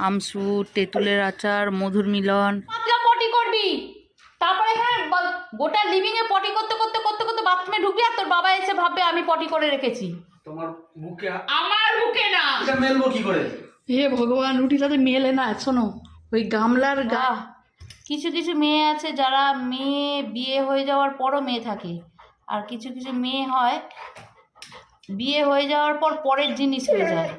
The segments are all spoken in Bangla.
আমসুর, তেঁতুলের আচার, মধুর মিলন। পাতলা পটি করবি, তারপরে এখানে গোটা লিভিং এ পটি করতে করতে করতে করতে বাথরুমে ঢুকবি আর তোর বাবা এসে ভাববে আমি পটি করে রেখেছি। তোমার বুকে আমার বুকে না, এটা মেলবো কি করে? হে ভগবান, রুটিটাতে মেলে না। শোনো, ওই গামলার কিছু কিছু মেয়ে আছে যারা মেয়ে বিয়ে হয়ে যাওয়ার পরও মেয়ে থাকে, আর কিছু কিছু মেয়ে হয় বিয়ে হয়ে যাওয়ার পর পরের জিনিস হয়ে যায়।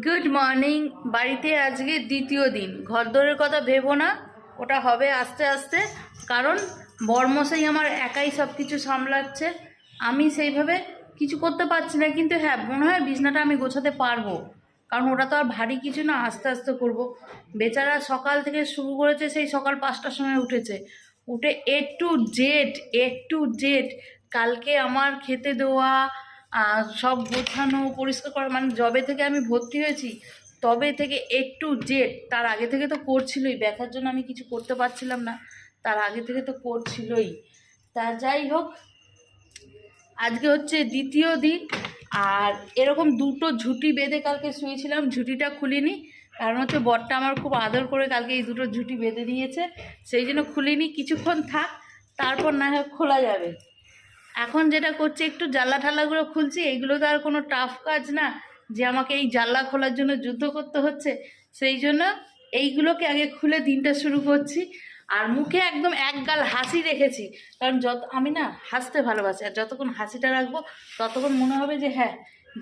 Good morning. বাড়িতে আজকে দ্বিতীয় দিন। ঘরদোরের কথা ভেবো না, ওটা হবে আস্তে আস্তে, কারণ বরমশাই আমার একাই সব কিছু সামলাচ্ছে। আমি সেইভাবে কিছু করতে পারছি না, কিন্তু হ্যাঁ মনে হয় বিছনাটা আমি গোছাতে পারবো, কারণ ওটা তো আর ভারী কিছু না, আস্তে আস্তে করব। বেচারা সকাল থেকে শুরু করেছে, সেই সকাল 5টার সময় উঠেছে, উঠে এ টু জেড কালকে আমার খেতে দেওয়া, সব গোছানো পরিষ্কার করা, মানে যবে থেকে আমি ভর্তি হয়েছি তবে থেকে টু জেড। তার আগে থেকে তো করছিলই, ব্যথার জন্য আমি কিছু করতে পারছিলাম না, তার আগে থেকে তো করছিলই। তা যাই হোক, আজকে হচ্ছে দ্বিতীয় দিন। আর এরকম দুটো ঝুঁটি বেঁধে কালকে শুয়েছিলাম, ঝুঁটিটা খুলিনি, কারণ হচ্ছে বরটা আমার খুব আদর করে কালকে এই দুটো ঝুঁটি বেঁধে দিয়েছে, সেই জন্য খুলিনি। কিছুক্ষণ থাক, তারপর না হয় খোলা যাবে। এখন যেটা করছি, একটু জানলা ঠাল্লাগুলো খুলছি। এইগুলো তো আর কোনো টাফ কাজ না যে আমাকে এই জানলা খোলার জন্য যুদ্ধ করতে হচ্ছে, সেই জন্য এইগুলোকে আগে খুলে দিনটা শুরু করছি। আর মুখে একদম একগাল হাসি রেখেছি, কারণ আমি না হাসতে ভালোবাসি, আর যতক্ষণ হাসিটা রাখবো ততক্ষণ মনে হবে যে হ্যাঁ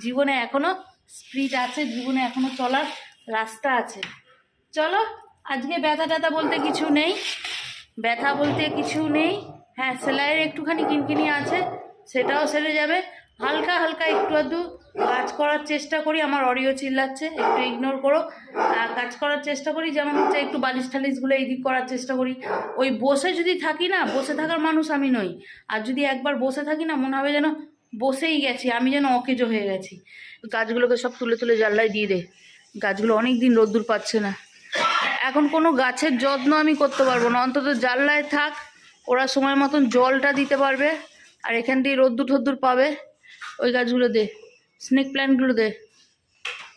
জীবনে এখনও স্পিড আছে, জীবনে এখনও চলার রাস্তা আছে। চলো, আজকে ব্যথা ট্যাথা বলতে কিছু নেই, ব্যথা বলতে কিছু নেই। হ্যাঁ, সেলাইয়ের একটুখানি কিনকিনি আছে, সেটাও সেরে যাবে। হালকা হালকা একটু আধটু কাজ করার চেষ্টা করি। আমার অডিও চিল্লাচ্ছে, একটু ইগনোর করো। কাজ করার চেষ্টা করি, যেমন হচ্ছে একটু বালিশ টালিশগুলো এইদিক করার চেষ্টা করি। ওই বসে যদি থাকি না, বসে থাকার মানুষ আমি নই। আর যদি একবার বসে থাকি না, মনে হবে যেন বসেই গেছি, আমি যেন অকেজো হয়ে গেছি। গাছগুলোকে সব তুলে তুলে জানলায় দিয়ে দে, গাছগুলো অনেক দিন রোদ্দুর পাচ্ছে না। এখন কোনো গাছের যত্ন আমি করতে পারবো না, অন্তত জানলায় থাক, ওরা সময় মতন জলটা দিতে পারবে, আর এখান দিয়ে রোদ্দুর ঠোদ্দুর পাবে। ওই গাছগুলো দে, স্নেক প্ল্যান্টগুলো দে।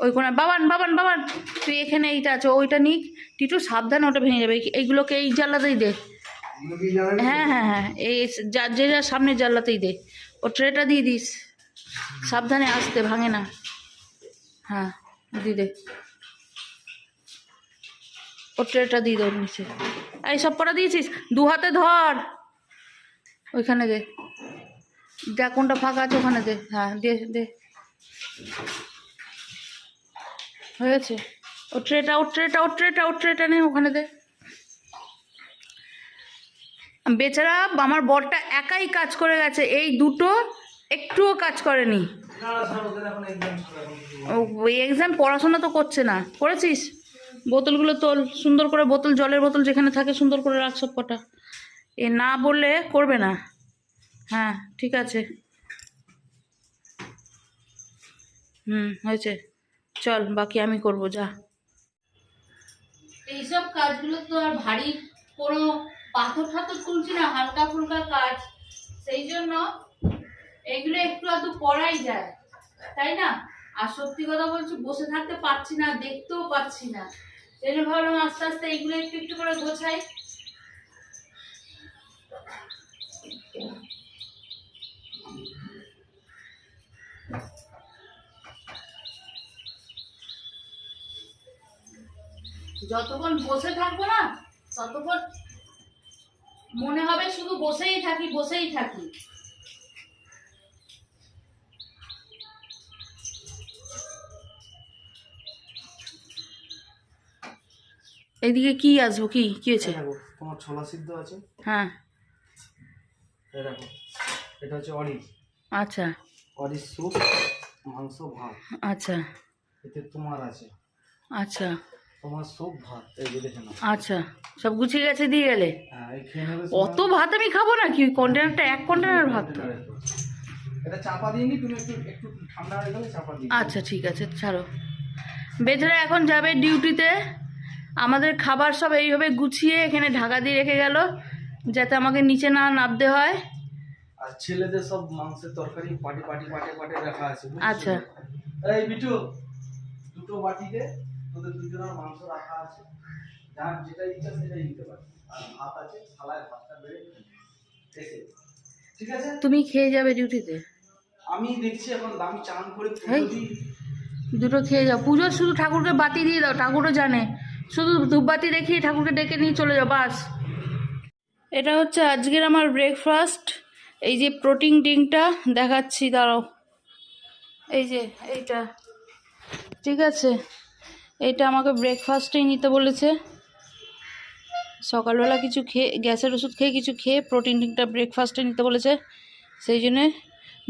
ওই কোনা বাবান বাবান বাবান, তুই এখানে এইটা আছে, ওইটা নিক, টিটু সাবধানে, ওটা ভেঙে যাবে। এইগুলোকে এই জানলাতেই দে। হ্যাঁ হ্যাঁ হ্যাঁ, এই যে যার সামনের জানলাতেই দে। ও ট্রেটা দিয়ে দিস, সাবধানে আসতে, ভাঙে না। হ্যাঁ দিয়ে দে, ও ট্রেটা দিয়ে দেওয়ার নিচে। এই সব পড়া দিয়েছিস, দু হাতে ধর, ওইখানে দে, যা কোনটা ফাঁকা আছে ওখানে দে। হ্যাঁ দে দে, হয়েছে। ও ট্রেটা নে, ওখানে দে। বেচারা আমার বরটা একাই কাজ করে গেছে, এই দুটো একটুও কাজ করেনি। ওই এক্সাম, পড়াশোনা তো করছে না। করেছিস? বোতলগুলো তোল সুন্দর করে, বোতল, জলের বোতল যেখানে থাকে সুন্দর করে রাখ সব কটা। এ না বললে করবে না। হ্যাঁ ঠিক আছে, হয়েছে, চল বাকি আমি করব, যা। এইসব কাজগুলো তো আর ভারী কোনো পাথর ঠাথর তুলছি না, হালকা ফুলকা কাজ, সেই জন্য এগুলো একটু আধটু করাই যায়, তাই না? আর সত্যি কথা বলছি, বসে থাকতে পারছি না, দেখতেও পাচ্ছি না, সেই জন্য ভাবলাম আস্তে আস্তে এইগুলো একটু একটু করে গোছাই। যতক্ষণ বসে থাকবো না, ততক্ষণ মনে হবে শুধু বসেই থাকি বসেই থাকি। এইদিকে কি আসবো, কি কি হয়েছে? তোমার ছোলা সিদ্ধ আছে? হ্যাঁ দেখো, এটা হচ্ছে অরিশ। আচ্ছা, অরিশ স্যুপ, মাংস, ভাত। আচ্ছা, এতে তোমার আছে। আচ্ছা, তোমার স্যুপ, ভাত, এই যে দেখে নাও। আচ্ছা, সব গুছিয়ে গেছে, দিয়ে গেলে? হ্যাঁ, এই খেয়ে নেবে। অত ভাত আমি খাবো না, কি কন্টেনারটা, এক কন্টেনার ভাত তো। এটা চাপা দিয়ে নি, তুমি একটু একটু ঠান্ডা হয়ে গেলে চাপা দিয়ে। আচ্ছা ঠিক আছে, ছাড়ো। বেচারা এখন যাবে ডিউটিতে। আমাদের খাবার সব এইভাবে গুছিয়ে এখানে ঢাকা দিয়ে রেখে গেল, যাতে আমাকে নিচে না নামতে হয়। আর ছেলেদের সব মাংসের তরকারি পাটি পাটি পাটে পাটে রাখা আছে। আচ্ছা, এই বিটু, দুটো বাটিতে তোদের দুজনের মাংস রাখা আছে, যার যেটা ইচ্ছা সেটাই নিতে পারবি। আর ভাত আছে, থালায় ভাতটা বেড়ে এসে, ঠিক আছে? তুমি খেয়ে যাবে ডিউটিতে? আমি দেখছি এখন আমি চান করে এই। পুজো দিই। দুটো খেয়ে যাও। পুজো শুধু ঠাকুরকে বাতি দিয়ে দাও, ঠাকুরও জানে। শুধু ধূপবাতি দেখিয়ে ঠাকুরকে ডেকে নিয়ে চলে যাও, বাস। এটা হচ্ছে আজকের আমার ব্রেকফাস্ট। এই যে প্রোটিন ড্রিঙ্কটা দেখাচ্ছি, দাঁড়াও। এই যে এইটা, ঠিক আছে, এইটা আমাকে ব্রেকফাস্টেই নিতে বলেছে। সকালবেলা কিছু খেয়ে, গ্যাসের ওষুধ খেয়ে কিছু খেয়ে প্রোটিন ড্রিঙ্কটা ব্রেকফাস্টে নিতে বলেছে। সেই জন্যে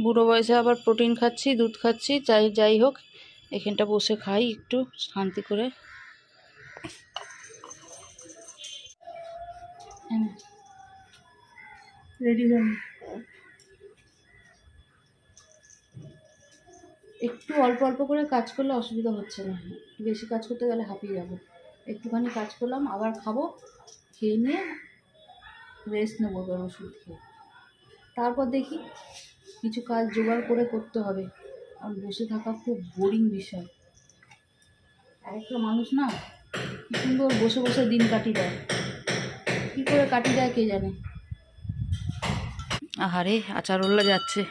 বুড়ো বয়সে আবার প্রোটিন খাচ্ছি, দুধ খাচ্ছি। যাই হোক, এখানটা বসে খাই একটু শান্তি করে। রেডি হন। একটু অল্প অল্প করে কাজ করলে অসুবিধা হচ্ছে না, বেশি কাজ করতে গেলে হাঁপিয়ে যাবো। একটুখানি কাজ করলাম, আবার খাবো, খেয়ে নিয়ে রেস্ট নেবো এবার ওষুধ খেয়ে। তারপর দেখি কিছু কাজ জোগাড় করে করতে হবে। আর বসে থাকা খুব বোরিং বিষয়। আরেকটা মানুষ না কি সুন্দর বসে বসে দিন কাটিয়ে দেয়, কী করে কাটিয়ে দেয় কে জানে। আহারে, আচারওয়ালা যাচ্ছে।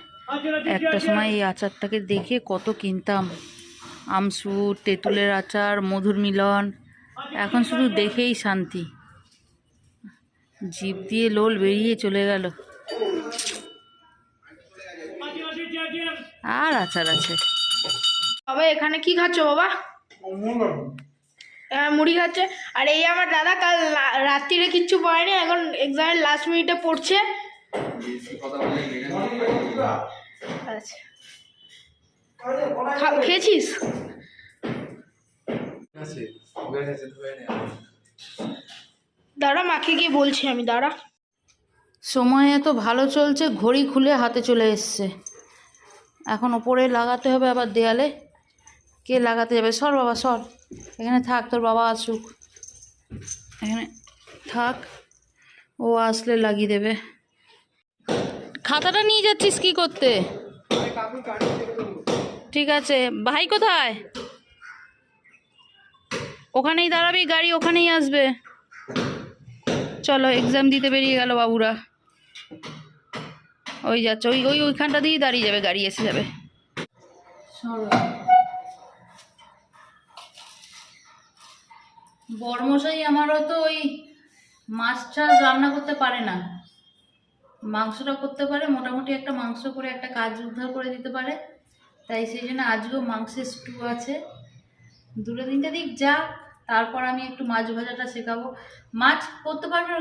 একটা সময় এই আচারটাকে দেখে কত কিনতাম, আমসুর, তেঁতুলের আচার, মধুর মিলন। এখন শুধু দেখেই শান্তি, জিভ দিয়ে লোল বেরিয়ে চলে গেল। আর আচার আছে। বাবা এখানে কি খাচ্ছ বাবা? মুড়ি খাচ্ছে। আর এই আমার দাদা কাল রাত্রিরে কিচ্ছু পড়েনি, এখন এক্সামের লাস্ট মিনিটে পড়ছে। আচ্ছা, খেয়েছিস? দাঁড়া, মাকে গিয়ে বলছি আমি, দাঁড়া। সময় এত ভালো চলছে, ঘড়ি খুলে হাতে চলে এসছে। এখন ওপরে লাগাতে হবে, আবার দেয়ালে কে লাগাতে যাবে? সর বাবা সর, এখানে থাক, তোর বাবা আসুক, এখানে থাক, ও আসলে লাগিয়ে দেবে। খাতাটা নিয়ে যাচ্ছিস কি করতে? ঠিক আছে, ভাই কোথায়? ওখানেই দাঁড়াবি, গাড়ি ওখানেই আসবে। চলো, এক্সাম দিতে বেরিয়ে গেল বাবুরা। ওই যাচ্ছে, ওইখানটা দিয়েই দাঁড়িয়ে যাবে, গাড়ি এসে যাবে। বড়মশাই আমারও তো ওই মাছ টাছ রান্না করতে পারে না, মাংসটা করতে পারে। মোটামুটি একটা মাংস করে একটা কাজ উদ্ধার করে দিতে পারে। তাই সেই জন্য আজকেও মাংসের স্টু আছে। দুটো তিনটে দিক যাক, তারপর আমি একটু মাছ ভাজাটা শেখাবো। মাছ করতে পারবে না,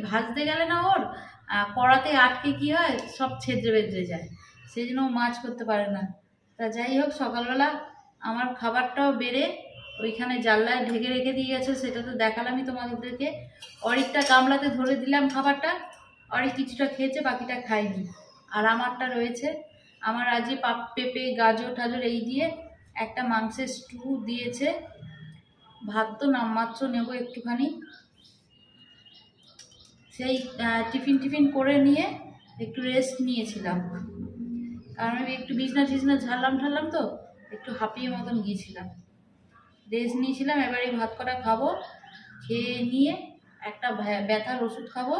ভাজতে গেলে না ওর কড়াতে আটকে কি হয়, সব ছেদ্রে বেদ্রে যায়। সেই জন্য ও মাছ করতে পারে না। তা যাই হোক, সকালবেলা আমার খাবারটাও বেড়ে ওইখানে জানলায় ঢেকে রেখে দিয়ে গেছে, সেটা তো দেখালামই তোমাদেরকে। অরিকটা গামলাতে ধরে দিলাম খাবারটা, অরিক কিছুটা খেয়েছে, বাকিটা খাইনি। আর আমারটা রয়েছে। আমার আজকে পেঁপে, গাজর টাজর এই দিয়ে একটা মাংসের স্টু দিয়েছে। ভাত তো নামমাত্র নেব একটুখানি। সেই টিফিন করে নিয়ে একটু রেস্ট নিয়েছিলাম, কারণ আমি একটু বিছনা ঝাড়লাম তো, একটু হাঁপিয়ে মতন গিয়েছিলাম, রেস্ট নিয়েছিলাম। এবার এই ভাত কটা খাবো, খেয়ে নিয়ে একটা ব্যথার ওষুধ খাবো,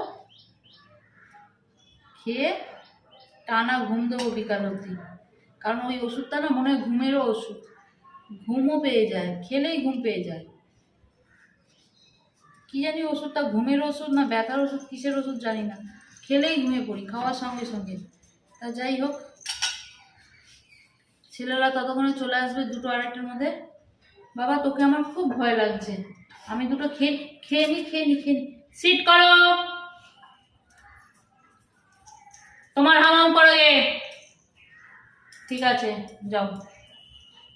খেয়ে টানা ঘুম দেবো বিকাল অবধি। কারণ ওই ওষুধটা না মনে হয় ঘুমেরও ওষুধ, ঘুমও পেয়ে যায়, খেলেই ঘুম পেয়ে যায়। কি জানি ওষুধটা ঘুমের ওষুধ না ব্যথার ওষুধ, কিসের ওষুধ জানি না, খেলেই ঘুমিয়ে পড়ি খাওয়ার সঙ্গে সঙ্গে। তা যাই হোক, ছেলেরা ততক্ষণে চলে আসবে 2টো 2:30টার মধ্যে। বাবা তোকে আমার খুব ভয় লাগছে, আমি দুটো খেয়ে নি। সিট করো, তোমার হামাম করো গে। ঠিক আছে যাও,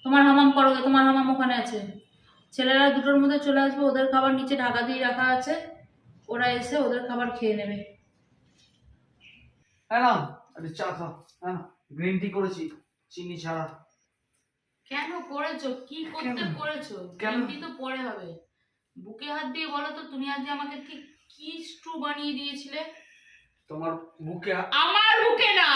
তোমার হামাম করো গে, তোমার হামাম ওখানে আছে। ছেলেরা 2টোর মধ্যে চলে আসবে, ওদের খাবার নিচে ঢাকা দিয়ে রাখা আছে, ওরা এসে ওদের খাবার খেয়ে নেবে। হ্যাঁ না, আরে চা খা। হ্যাঁ, গ্রিন টি করেছি চিনি ছাড়া। কেন করেছো? কি করতে করেছো? গ্রিন টি তো পরে হবে। বুকে হাত দিয়ে বলো তো, তুমি আজ আমাকে ঠিক কি স্টু বানিয়ে দিয়েছিলে? তোমার বুকে আমার বুকে না,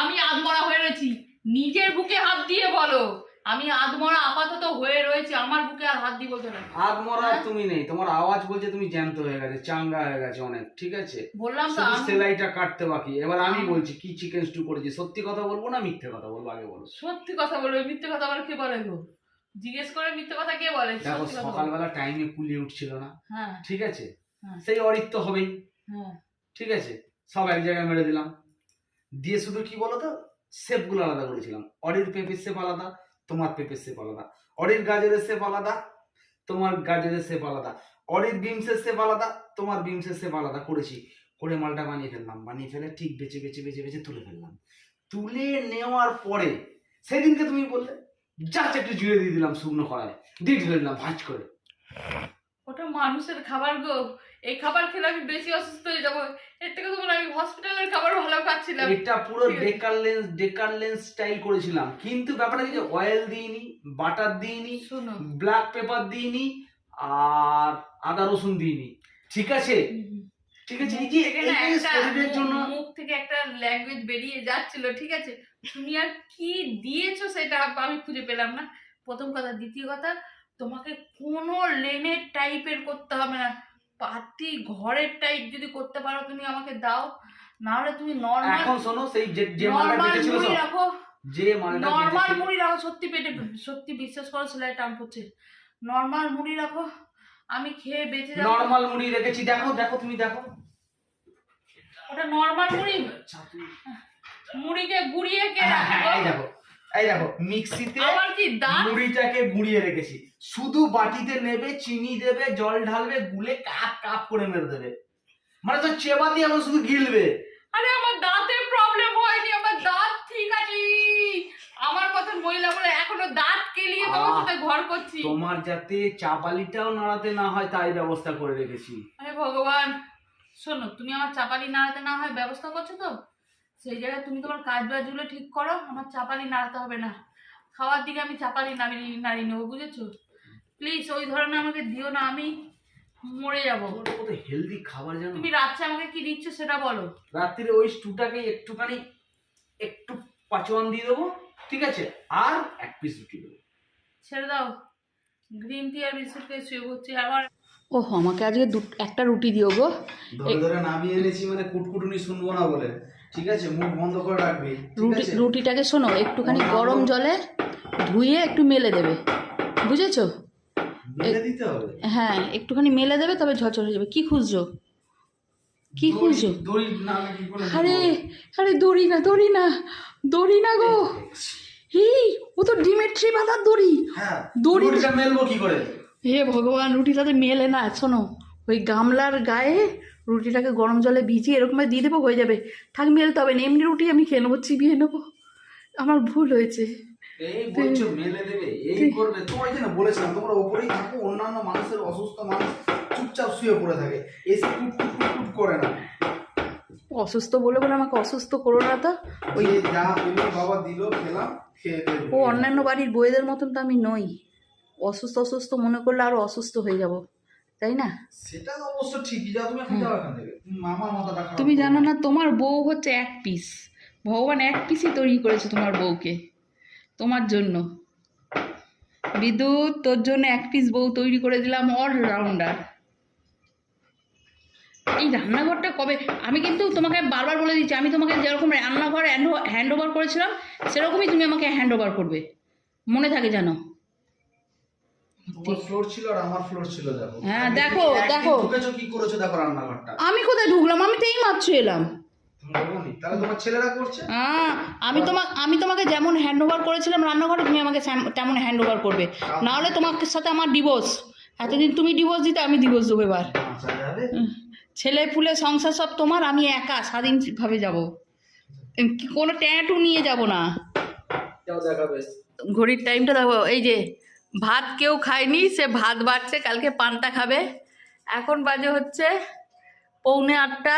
আমি আধমরা হয়ে রয়েছি, নিজের বুকে হাত দিয়ে বলো আমি আধমরা আপাতত হয়ে রয়েছে, আমার বুকে আর হাত দিব না। হাত মরা তুমি নেই, তোমার আওয়াজ বলছে তুমি জ্যান্ত হয়ে গেছে, চাঙ্গা হয়ে গেছে অনেক, ঠিক আছে? বললাম তো শুধু আমি সেলাইটা কাটতে বাকি। এবার আমি বলছি কি চিকেন স্টু করেছি, সত্যি কথা বলবো না মিথ্যে কথা বলবো, আগে বলো। সত্যি কথা বলবো, মিথ্যে কথা বলে কে বলে গো? জিজ্ঞেস করে মিথ্যে কথা কে বলে? দেখো সত্যি কথা বলো। সকালবেলা টাইমে কুলিয়ে উঠছিল না, হ্যাঁ ঠিক আছে? হ্যাঁ সেই অরিত্য হবেই, হ্যাঁ ঠিক আছে? সব এক জায়গায় মেরে দিলাম, দিয়ে শুধু কি বলতো শেপ গুলো আলাদা করেছিলাম। অরির পেঁপের শেপ আলাদা, তোমার পেঁপের শেপ আলাদা। অরির গাজরের শেপ আলাদা, তোমার গাজরের শেপ আলাদা। অরির বিমসের শেপ আলাদা, তোমার বিমসের শেপ আলাদা করেছি। করে মালটা বানিয়ে ফেললাম, বানিয়ে ফেলে ঠিক বেছে বেছে বেছে বেছে তুলে ফেললাম। তুলে নেওয়ার পরে সেদিনকে তুমি বললে জাস্ট একটু জুড়ে দিয়ে দিলাম শুকনো কড়ায়, দিয়ে ঢেলে দিলাম ভাঁজ করে। ওটা মানুষের খাবার গো, এই খাবার খেলে আমি বেশি অসুস্থ হয়ে যাবো। এর থেকে তো বলে আমি হসপিটালের খাবার ভালো খাচ্ছিলাম। এটা পুরো ডেকারলেন্স স্টাইল করেছিলাম, কিন্তু ব্যাপারটা কি যে অয়েল দিইনি, বাটার দিইনি, শোনো ব্ল্যাক পেপার দিইনি, আর আদা রসুন দিইনি, ঠিক আছে? ঠিক আছে, এই যে এখানে এই যে একটা শরীরের জন্য মুখ থেকে একটা ল্যাঙ্গুয়েজ বেরিয়ে যাচ্ছিল, ঠিক আছে? তুমি আর কি দিয়েছো সেটা আমি খুঁজে পেলাম না, প্রথম কথা। দ্বিতীয় কথা, তোমাকে কোনো লেনের টাইপের করতে হবে না, পাতি ঘরের টাইপ যদি করতে পারো তুমি আমাকে দাও, না হলে তুমি নরমাল এখন শোনো, সেই যে মালটা বেঁচেছিল মুড়ি সব, রাখো, যে মালটা নরমাল বেঁচেছিল, মুড়ি রাখো। সত্যি পেটে, সত্যি বিশ্বাস করো সেলাই টান পড়ছে। নরমাল মুড়ি রাখো, আমি খেয়ে বেঁচে যাবো। নরমাল মুড়ি রেখেছি, দেখো দেখো তুমি দেখো। ওটা নরমাল মুড়ি, মুড়িকে গুড়িয়ে কে রাখে গো? এই দেখো মিক্সিতে আবার কি দাঁত? মুড়িটাকে গুঁড়িয়ে রেখেছি, শুধু বাটিতে নেবে, চিনি দেবে, জল ঢালবে, গুলে কাপ কাপ করে মেরে দেবে, মানে তো চেবা দিয়ে এখন শুধু গিলবে। আরে আমার দাঁতের প্রবলেম হয়নি, আমার দাঁত ঠিক আছে। আমার মতন মহিলা বলে এখনো দাঁত কেলিয়ে তোমার সাথে ঘর করছি। তোমার যাতে চাপালিটাও নাড়াতে না হয় তাই ব্যবস্থা করে রেখেছি। আরে ভগবান, শোনো, তুমি আমার চাপালি নাড়াতে না হয় ব্যবস্থা করছো তো, সেই জায়গায় তুমি তোমার কাজ বাজগুলো ঠিক করো, আমার চাপালি নাড়াতে হবে না। খাওয়ার দিকে আমি চাপালি নাড়িয়ে নেবো, বুঝেছো? প্লিজ ওই ধরনের আমাকে দিও না, আমি মরে যাবো। তোমার কত হেলদি খাবার জানো? তুমি রাত্রে আমাকে কি দিচ্ছ সেটা বলো। রাত্রিরে ওই স্টুটাকে একটুখানি একটু পাঁচওয়ান দিয়ে দেবো, ঠিক আছে? আর এক পিস রুটি দেবো। ছেড়ে দাও, গ্রিন টি আর বিস্কুট খেয়ে শুয়ে পড়ছি আবার। ও আমাকে আজকে একটা রুটি দিও গো। ধরে ধরে নামিয়ে এনেছি মানে কুটকুটুনি শুনবো না বলে, ঠিক আছে? মুখ বন্ধ করে রাখবি, ঠিক আছে? রুটিটাকে শোনো, একটুখানি গরম জলে ধুয়ে একটু মেলে দেবে, বুঝেছো? মেলে দিতে হবে। হ্যাঁ, একটুখানি মেলে দেবে, তবে ঝরঝর হয়ে যাবে। কি খুঁজছো? কি খুঁজছো? দড়ি না আমি কি করে আরে আরে দড়ি না, দড়ি না, দড়ি না গো। এই ও তো ডিমের ট্রে বাঁধার দড়ি। হ্যাঁ, দড়ি দড়িটা মেলবো কি করে? হে ভগবান, রুটিটাতে মেলে না। শোনো, ওই গামলার গায়ে রুটিটাকে গরম জলে ভিজিয়ে এরকম দিয়ে দেবো, হয়ে যাবে। থাক, মেলতে হবে না, এমনি রুটি আমি খেয়ে নেবো, চিবিয়ে নেবো। আমার ভুল হয়েছে। এই বলছো মেলে দেবে, এই করবে। তোমার জন্য বলেছিলাম তোমরা উপরেই থাকো, অন্যান্য মানুষের অসুস্থ মানুষ চুপচাপ শুয়ে পড়ে থাকে, এসে টুট টুট টুট টুট করে না। অসুস্থ বলে বলে আমাকে অসুস্থ করো না তো। ওই যা পেলে বাবা দিল, খেলাম, খেয়ে দিয়ে ও অন্যান্য বাড়ির বইয়েদের মতন তো আমি নই। অসুস্থ অসুস্থ মনে করলে আরো অসুস্থ হয়ে যাব, তাই না? সেটা তো অবশ্য ঠিকই। যাও তুমি এখন যাও এখান থেকে, তুমি মামার মাথাটা খারাপ তুমি করো জানো না, তোমার বউ হচ্ছে এক পিস। ভগবান এক পিসই তৈরি করেছে তোমার বউকে, তোমার জন্য। বিদ্যুৎ, তোর জন্য এক পিস বউ তৈরি করে দিলাম, অলরাউন্ডার। এই রান্নাঘরটা কবে, আমি কিন্তু তোমাকে বারবার বলে দিচ্ছি, আমি তোমাকে যেরকম রান্নাঘর হ্যান্ড ওভার করেছিলাম সেরকমই তুমি আমাকে হ্যান্ড ওভার করবে, মনে থাকে জানো? তোমার ফ্লোর ছিল আর আমার ফ্লোর ছিল, দেখো। হ্যাঁ, আগে দেখো, তুমি একদিন দেখো। ঢুকেছো কি করেছো দেখো রান্নাঘরটা। আমি কোথায় ঢুকলাম? আমি তো এই মাত্র এলাম। তুমি বলোনি? তাহলে তোমার ছেলেরা করছে। আমি তোমাকে যেমন হ্যান্ড ওভার করেছিলাম রান্নাঘরে, তুমি আমাকে তেমন হ্যান্ড ওভার করবে, না হলে তোমার সাথে আমার ডিভোর্স। এতদিন তুমি ডিভোর্স দিতে, আমি ডিভোর্স দেবো এবার। বাঁচা যাবে? ছেলে পুলে সংসার সব তোমার, আমি একা স্বাধীনভাবে যাব, কোনো ট্যাটু নিয়ে যাব না। যাও দেখাবে। ঘড়ির টাইমটা দেখো, এই যে ভাত কেউ খায়নি, সে ভাত বাড়ছে, কালকে পান্তা খাবে। এখন বাজে হচ্ছে 7:45।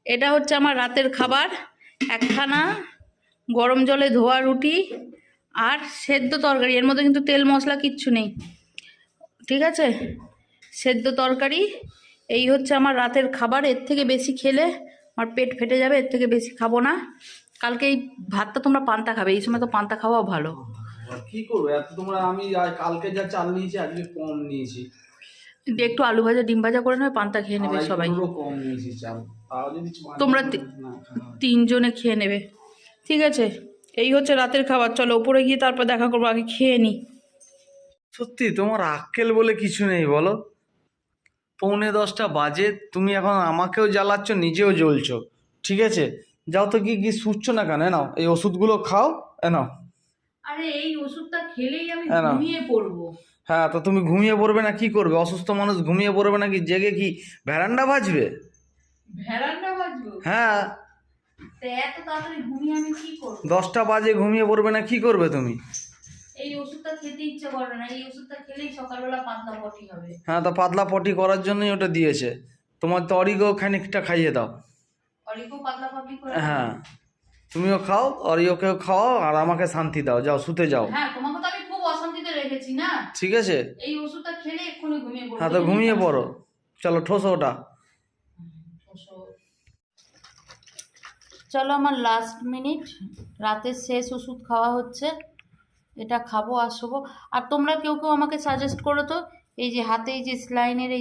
এটা হচ্ছে আমার রাতের খাবার, একখানা গরম জলে ধোয়া রুটি আর সেদ্ধ তরকারি। এর মধ্যে কিন্তু তেল মশলা কিচ্ছু নেই, ঠিক আছে? সেদ্ধ তরকারি, এই হচ্ছে আমার রাতের খাবার। এর থেকে বেশি খেলে আমার পেট ফেটে যাবে, এর থেকে বেশি খাবো না। কালকে এই ভাতটা তোমরা পান্তা খাবে, এই সময় তো পান্তা খাওয়াও ভালো। আর কি করবো, এত তোমরা আমি কালকে যা চাল নিয়েছি আজকে কম নিয়েছি, একটু আলু ভাজা ডিম ভাজা করে নেবে, পান্তা খেয়ে নেবে সবাই। পুরো কম নিয়েছি চাল, তাও যদি তোমরা না খাওয়া। 3 জনে খেয়ে নেবে। ঠিক আছে, এই হচ্ছে রাতের খাবার। চলো উপরে গিয়ে তারপর দেখা করবো, আগে খেয়ে নি। সত্যি তোমার আক্কেল বলে কিছু নেই বলো? 9:45 বাজে, তুমি এখন আমাকেও জ্বালাচ্ছ, নিজেও জ্বলছো। ঠিক আছে, যাও তো, কি শুচ্ছ না কেন? নাও এই ওষুধগুলো খাও, নাও। আরে এই ওষুধটা খেলেই আমি হ্যাঁ, না। ঘুমিয়ে পড়বো। হ্যাঁ, তো তুমি ঘুমিয়ে পড়বে না কি করবে? অসুস্থ মানুষ ঘুমিয়ে পড়বে নাকি? জেগে কি ভ্যারান্ডা বাজবে? ভেড়ান্ডা বাজবো? হ্যাঁ, তো এত তাড়াতাড়ি ঘুমিয়ে আমি কি করবো? 10টা বাজে ঘুমিয়ে পড়বে না কি করবে তুমি? এই ওষুধটা খেতে ইচ্ছে করে না, এই ওষুধটা খেলেই সকালবেলা পাতলা পটি হবে। হ্যাঁ, তো পাতলা পটি করার জন্যই ওটা দিয়েছে। তোমার তো অরিগো খানিকটা খাইয়ে দাও। অরিকো পাতলা পটি করে? হ্যাঁ, তুমিও খাও, অরিওকেও খাও, আর আমাকে শান্তি দাও। যাও শুতে যাও। হ্যাঁ, তোমাকে তো আমি খুব অশান্তিতে রেখেছি না। ঠিক আছে, এই ওষুধটা খেলে এক্ষুনি ঘুমিয়ে পড়বো। হ্যাঁ তো ঘুমিয়ে পড়ো। চলো ঠোসো ওটা। চলো, আমার লাস্ট মিনিট, রাতের শেষ ওষুধ খাওয়া হচ্ছে, এটা খাবো আর শোবো। আর তোমরা কেউ কেউ আমাকে সাজেস্ট করো তো, এই যে হাতে এই যে স্লাইনের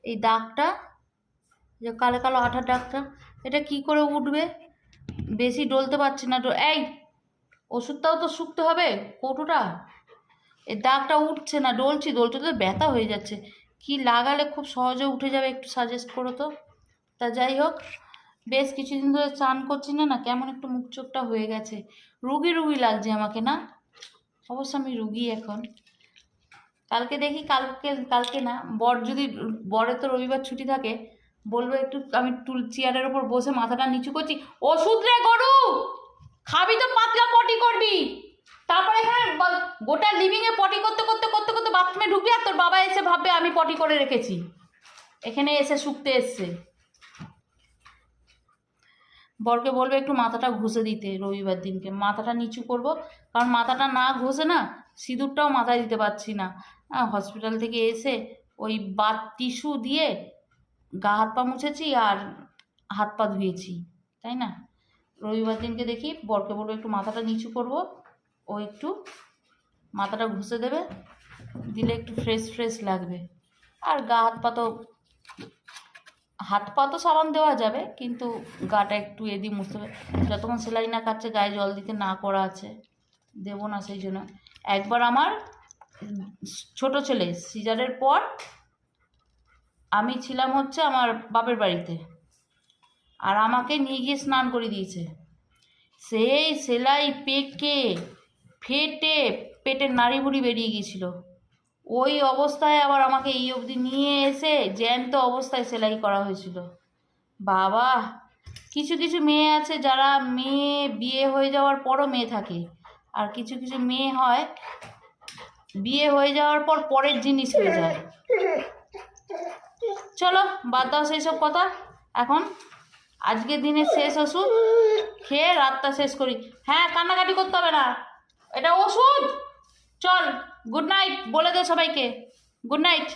এই দাগটা, যে কালো কালো আঠার দাগটা, এটা কি করে উঠবে? বেশি ডলতে পারছি না। এই ওষুধটাও তো শুকতে হবে, কৌটোটা। এই দাগটা উঠছে না, ডলছি তো ব্যথা হয়ে যাচ্ছে। কি লাগালে খুব সহজে উঠে যাবে, একটু সাজেস্ট করো তো। তা যাই হোক, বেশ কিছুদিন ধরে চান করছি না, কেমন একটু মুখ চোখটা হয়ে গেছে, রুগী রুগী লাগছে আমাকে না। অবশ্য আমি রুগী এখন। কালকে দেখি, কালকে না, বরের তো রবিবার ছুটি থাকে, বলবো একটু, আমি চেয়ারের ওপর বসে মাথাটা নিচু করছি, ওষুধ রে গরু, খাবি তো পাতলা পটি করবি, তারপরে এখানে গোটা লিভিংয়ে পটি করতে করতে করতে করতে বাথরুমে ঢুকবি, আর তোর বাবা এসে ভাববে আমি পটি করে রেখেছি, এখানে এসে শুকতে এসছে। বরকে বলবে একটু মাথাটা ঘষে দিতে, রবিবার দিনকে মাথাটা নিচু করব, কারণ মাথাটা না ঘষে না সিঁদুরটাও মাথায় দিতে পারছি না। হসপিটাল থেকে এসে ওই বাত টিস্যু দিয়ে গা হাত পা মুছেছি আর হাত পা ধুয়েছি, তাই না? রবিবার দিনকে দেখি বরকে বলবো একটু মাথাটা নিচু করব, ও একটু মাথাটা ঘষে দেবে, দিলে একটু ফ্রেশ ফ্রেশ লাগবে। আর হাত পা তো সাবান দেওয়া যাবে, কিন্তু গাটা একটু এদি মুছতে হবে, যতক্ষণ সেলাই না কাটছে গায়ে জল দিতে না করা আছে, দেবো না। সেই জন্য একবার আমার ছোট ছেলে সিজারের পর আমি ছিলাম হচ্ছে আমার বাপের বাড়িতে, আর আমাকে নিয়ে গিয়ে স্নান করে দিয়েছে, সেই সেলাই পেকে ফেটে পেটের নাড়ি ভুড়ি বেরিয়ে গিয়েছিল। ওই অবস্থায় আবার আমাকে এই অবধি নিয়ে এসে জ্যান্ত অবস্থায় সেলাই করা হয়েছিল। বাবা, কিছু কিছু মেয়ে আছে যারা বিয়ে হয়ে যাওয়ার পরও মেয়ে থাকে, আর কিছু কিছু মেয়ে হয় বিয়ে হয়ে যাওয়ার পর পরের জিনিস হয়ে যায়। চলো বাদ দাও সেই সব কথা, এখন আজকের দিনের শেষ ওষুধ খেয়ে রাতটা শেষ করি। হ্যাঁ, কান্নাকাটি করতে হবে না, এটা ওষুধ। চল, গুড নাইট বলে দে সবাইকে, গুড নাইট।